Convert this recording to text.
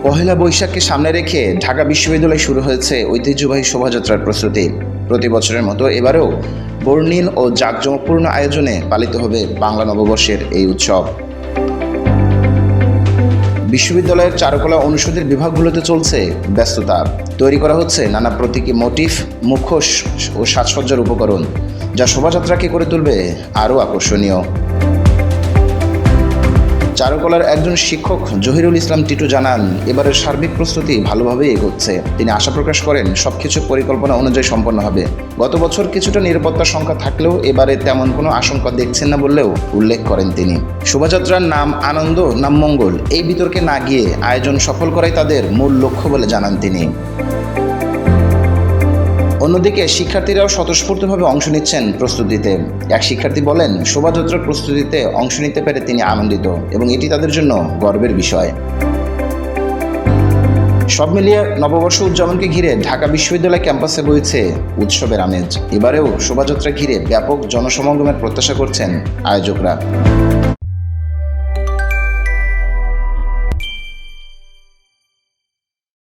পহেলা বৈশাখকে সামনে রেখে ঢাকা বিশ্ববিদ্যালয়ে শুরু হয়েছে ঐতিহ্যবাহী শোভাযাত্রার প্রস্তুতি। প্রতি বছরের মতো এবারেও বর্ণিল ও জাঁকজমকপূর্ণ আয়োজনে পালিত হবে বাংলা নববর্ষের এই উৎসব। বিশ্ববিদ্যালয়ের চারুকলা অনুষদের বিভাগগুলোতে চলছে ব্যস্ততা। তৈরি করা হচ্ছে নানা প্রতীকী মোটিফ, মুখোশ ও সাজসজ্জার উপকরণ, যা শোভাযাত্রাকে করে তুলবে আরও আকর্ষণীয়। চারুকলার একজন শিক্ষক জহিরুল ইসলাম টিটু জানান, এবারের সার্বিক প্রস্তুতি ভালোভাবেই এগোচ্ছে। তিনি আশা প্রকাশ করেন সবকিছু পরিকল্পনা অনুযায়ী সম্পন্ন হবে। গত বছর কিছুটা নিরাপত্তার সংখ্যা থাকলেও এবারে তেমন কোনো আশঙ্কা দেখছেন না বললেও উল্লেখ করেন তিনি। শোভাযাত্রার নাম আনন্দ নাম মঙ্গল, এই বিতর্কে না গিয়ে আয়োজন সফল করাই তাদের মূল লক্ষ্য বলে জানান তিনি। অন্যদিকে শিক্ষার্থীরাও স্বতঃস্ফূর্তভাবে অংশ নিচ্ছেন প্রস্তুতিতে। এক শিক্ষার্থী বলেন, শোভাযাত্রার প্রস্তুতিতে অংশ নিতে পেরে তিনি আনন্দিত এবং এটি তাদের জন্য গর্বের বিষয়। সব মিলিয়ে নববর্ষ উদযাপনকে ঘিরে ঢাকা বিশ্ববিদ্যালয় ক্যাম্পাসে বইছে উৎসবের আমেজ। এবারেও শোভাযাত্রা ঘিরে ব্যাপক জনসমাগমের প্রত্যাশা করছেন আয়োজকরা।